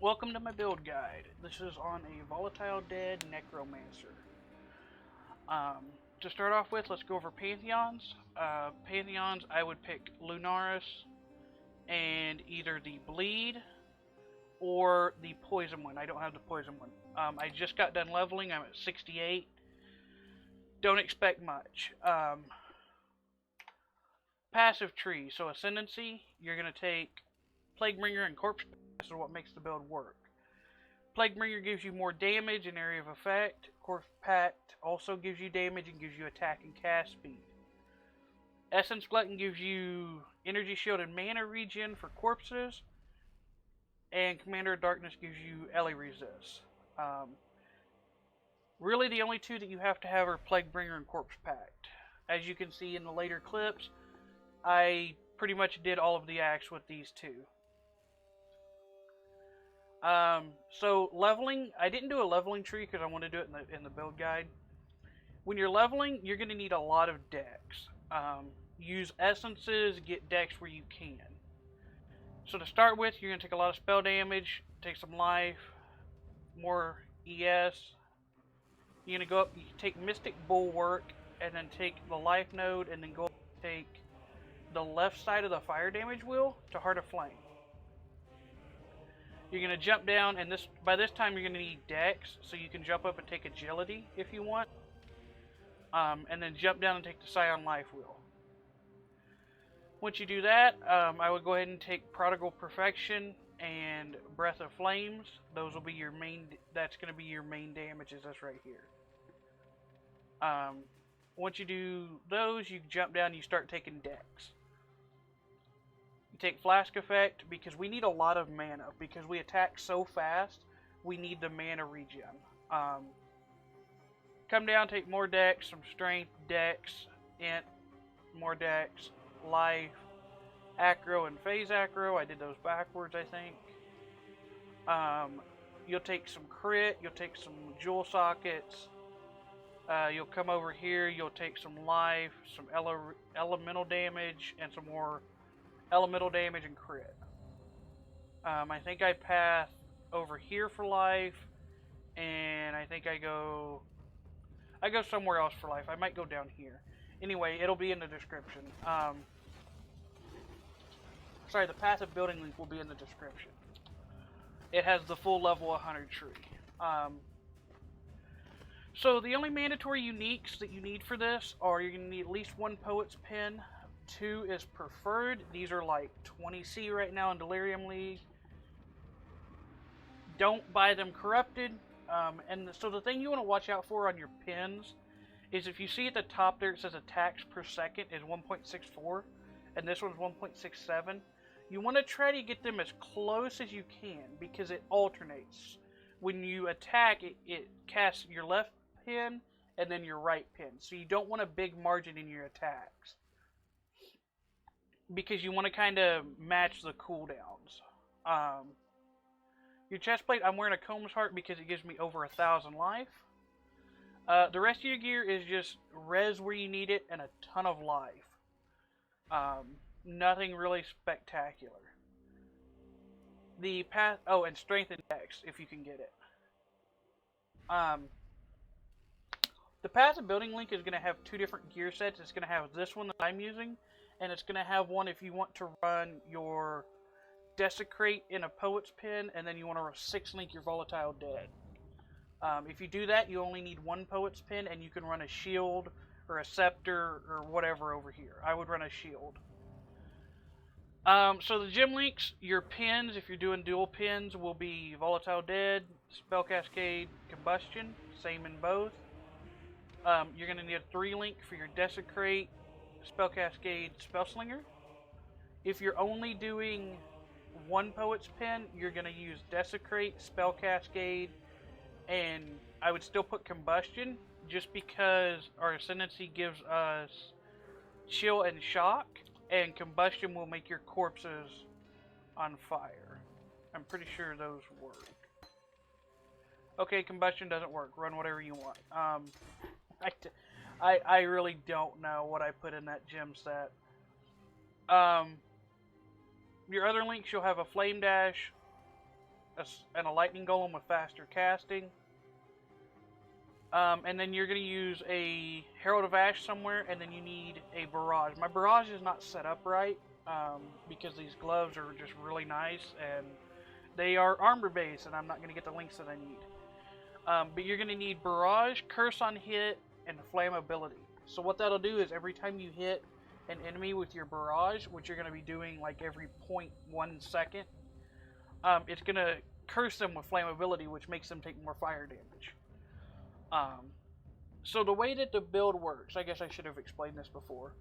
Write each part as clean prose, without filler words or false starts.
Welcome to my build guide. This is on a Volatile Dead Necromancer. To start off with, let's go over Pantheons. Pantheons, I would pick Lunaris and either the Bleed or the Poison one. I don't have the Poison one. I just got done leveling. I'm at 68. Don't expect much. Passive tree. So Ascendancy, you're going to take Plaguebringer and Corpse. This is what makes the build work. Plaguebringer gives you more damage and area of effect. Corpse Pact also gives you damage and gives you attack and cast speed. Essence Glutton gives you energy shield and mana regen for corpses. And Commander of Darkness gives you Ele resist. Really the only two that you have to have are Plaguebringer and Corpse Pact. As you can see in the later clips, I pretty much did all of the acts with these two. So leveling, I didn't do a leveling tree because I want to do it in the build guide. When you're leveling, you're going to need a lot of decks. Use essences, get decks where you can. So to start with, you're going to take a lot of spell damage, take some life, more ES. You're going to go up, you take Mystic Bulwark, and then take the life node, and then go up and take the left side of the fire damage wheel to Heart of Flame. You're going to jump down, and by this time you're going to need dex, so you can jump up and take agility if you want. And then jump down and take the Scion Life Wheel. Once you do that, I would go ahead and take Prodigal Perfection and Breath of Flames. Those will be your main, that's going to be your main damages, that's right here. Once you do those, you jump down and you start taking dex. Take Flask Effect because we need a lot of mana because we attack so fast. We need the mana regen. Come down, take more dex, some strength, dex, int, more dex, life, acro, and phase acro. I did those backwards, I think. You'll take some crit. You'll take some jewel sockets. You'll come over here. You'll take some life, some elemental damage, and some more elemental damage and crit. I think I path over here for life, and I think I go somewhere else for life. I might go down here. Anyway, it'll be in the description. Sorry, the path of building link will be in the description. It has the full level 100 tree. So the only mandatory uniques that you need for this are you're going to need at least one Poet's Pen. 2 is preferred. These are like 20C right now in Delirium League. Don't buy them corrupted. And so the thing you want to watch out for on your pins is if you see at the top there it says attacks per second is 1.64 and this one's 1.67. You want to try to get them as close as you can because it alternates. When you attack, it casts your left pin and then your right pin. So you don't want a big margin in your attacks, because you want to kind of match the cooldowns. Your chest plate, I'm wearing a Combs Heart because it gives me over 1,000 life. The rest of your gear is just res where you need it and a ton of life. Nothing really spectacular. The path, oh, and strength and dex if you can get it. The path of building link is going to have 2 different gear sets. It's going to have this one that I'm using, and it's going to have one if you want to run your Desecrate in a Poet's Pen, and then you want to 6-link your Volatile Dead. If you do that, you only need 1 Poet's Pen, and you can run a Shield or a Scepter or whatever over here. I would run a Shield. So the gem links, your pins, if you're doing dual pins, will be Volatile Dead, Spell Cascade, Combustion, same in both. You're going to need a 3-link for your Desecrate, Spell Cascade, Spellslinger. If you're only doing 1 Poet's Pen, you're going to use Desecrate, Spell Cascade, and I would still put Combustion just because our Ascendancy gives us Chill and Shock, and Combustion will make your corpses on fire. I'm pretty sure those work. Okay, Combustion doesn't work. Run whatever you want. I really don't know what I put in that gem set. Your other links, you'll have a Flame Dash, and a lightning golem with faster casting. And then you're going to use a Herald of Ash somewhere, and then you need a barrage. My barrage is not set up right because these gloves are just really nice, and they are armor based, and I'm not going to get the links that I need. But you're going to need barrage, curse on hit, and flammability. So what that'll do is every time you hit an enemy with your barrage, which you're going to be doing like every 0.1 second, it's going to curse them with flammability, which makes them take more fire damage. So the way that the build works, I guess I should have explained this before,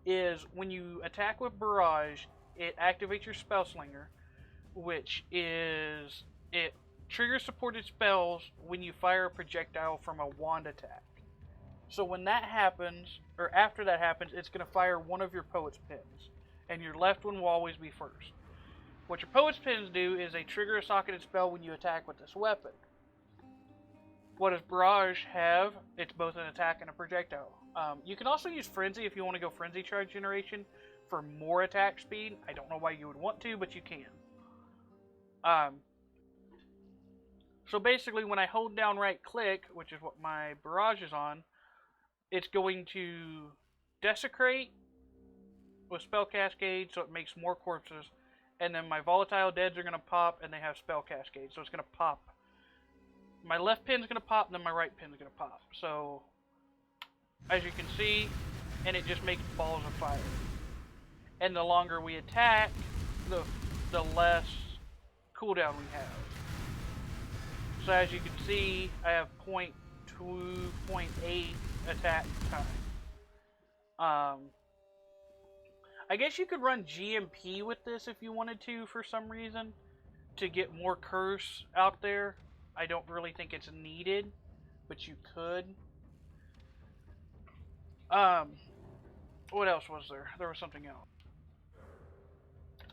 is when you attack with barrage, it activates your spell slinger, which is, it triggers supported spells when you fire a projectile from a wand attack. So when that happens, or after that happens, it's going to fire one of your Poet's Pins, and your left one will always be first. What your Poet's Pins do is they trigger a socketed spell when you attack with this weapon. What does Barrage have? It's both an attack and a projectile. You can also use Frenzy if you want to go Frenzy Charge Generation for more attack speed. I don't know why you would want to, but you can. So basically, when I hold down right click, which is what my Barrage is on, it's going to Desecrate with Spell Cascade, so it makes more corpses. And then my Volatile Deads are going to pop, and they have Spell Cascade, so it's going to pop. My left pin's going to pop, and then my right pin's going to pop. So, as you can see, and it just makes balls of fire. And the longer we attack, the less cooldown we have. So as you can see, I have 0.2, 0.8 attack time. I guess you could run GMP with this if you wanted to for some reason, to get more curse out there. I don't really think it's needed, but you could. What else was there? There was something else.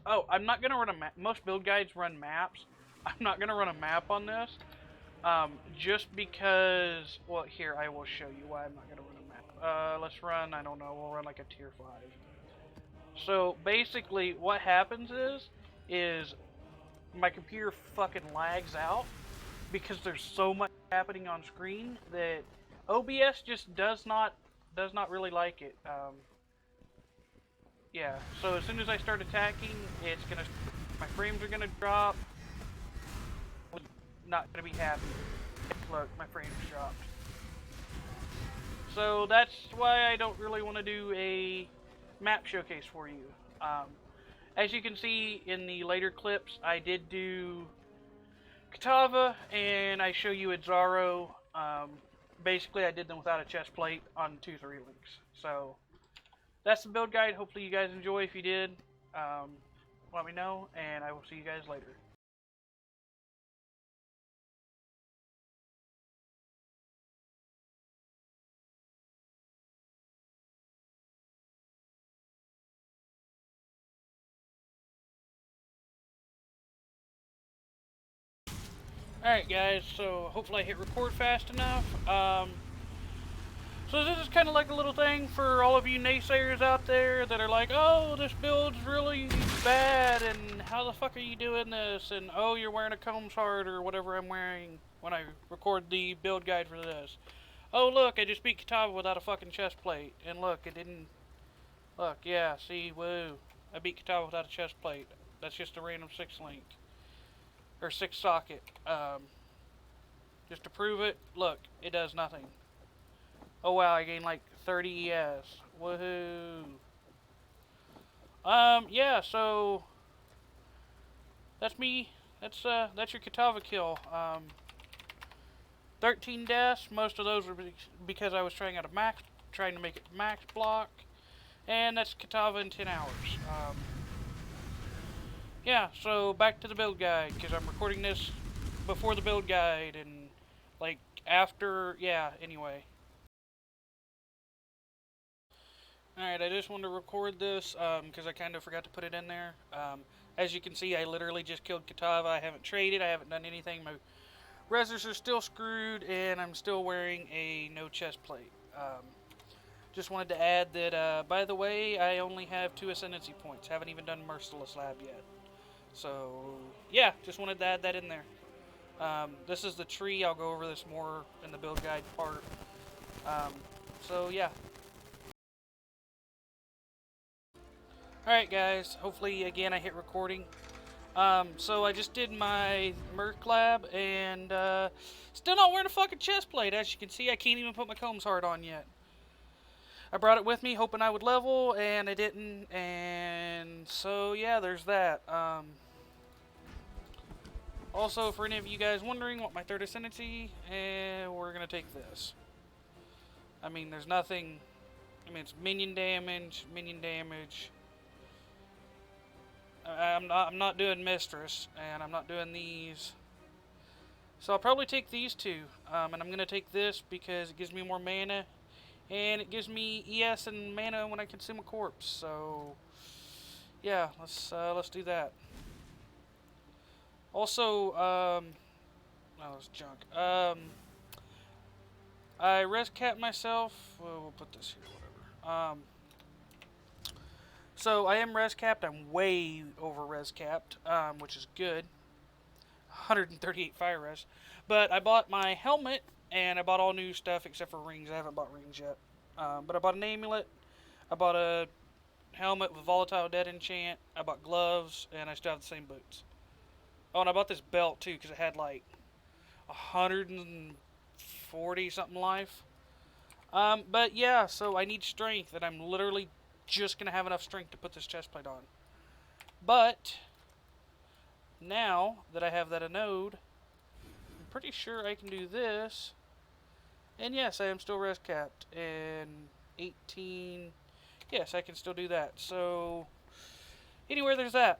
Oh, I'm not going to run a map. Most build guides run maps. I'm not going to run a map on this. Just because, well, here, I will show you why I'm not going to run a map. Let's run, I don't know, we'll run like a tier 5. So, basically, what happens is my computer fucking lags out because there's so much happening on screen that OBS just does not really like it. Yeah, so as soon as I start attacking, my frames are gonna drop. Not gonna be happy. Look, my frames dropped. So that's why I don't really want to do a map showcase for you. As you can see in the later clips, I did do Kitava, and I show you Exile. Basically, I did them without a chest plate on 2-3 links. So that's the build guide. Hopefully you guys enjoy. If you did, let me know, and I will see you guys later. Alright guys, so hopefully I hit record fast enough. So this is kind of like a little thing for all of you naysayers out there that are like, oh, this build's really bad, and how the fuck are you doing this, and oh, you're wearing a Combs Heart or whatever I'm wearing when I record the build guide for this. Oh look, I just beat Kitava without a fucking chest plate, and look, it didn't, look, yeah, see, woo, I beat Kitava without a chest plate. That's just a random 6 link. Or 6 socket. Just to prove it, look, it does nothing. Oh wow, I gained like 30 ES. Woohoo. Yeah, so that's me. That's your Kitava kill. 13 deaths. Most of those were because I was trying to make it max block, and that's Kitava in 10 hours. Yeah, so back to the build guide, because I'm recording this before the build guide, and, like, after, yeah, anyway. Alright, I just wanted to record this, because I kind of forgot to put it in there. As you can see, I literally just killed Kitava. I haven't traded, I haven't done anything. My resers are still screwed, and I'm still wearing a no chest plate. Just wanted to add that, by the way, I only have 2 ascendancy points. Haven't even done Merciless Lab yet. So, yeah, just wanted to add that in there. This is the tree. I'll go over this more in the build guide part. So, yeah. Alright, guys. Hopefully, again, I hit recording. So I just did my Merc Lab, and still not wearing a fucking chest plate. As you can see, I can't even put my Combs Heart on yet. I brought it with me, hoping I would level, and I didn't, and so yeah, there's that. Also, for any of you guys wondering what my third ascendancy, we're gonna take this. I mean, there's nothing. I mean, it's minion damage, I'm not doing Mistress, and I'm not doing these. So I'll probably take these two, and I'm gonna take this because it gives me more mana, and it gives me ES and mana when I consume a corpse. So yeah, let's do that. Also, oh, it's junk. I res capped myself. Well, we'll put this here, whatever. So I am res capped. I'm way over res capped, which is good. 138 fire res. But I bought my helmet, and I bought all new stuff except for rings. I haven't bought rings yet. But I bought an amulet. I bought a helmet with Volatile Dead enchant. I bought gloves, and I still have the same boots. Oh, and I bought this belt too because it had like 140 something life. But yeah, so I need strength, and I'm literally just gonna have enough strength to put this chest plate on. But now that I have that anode, I'm pretty sure I can do this. And yes, I am still res capped. And 18. Yes, I can still do that. So, anyway, there's that.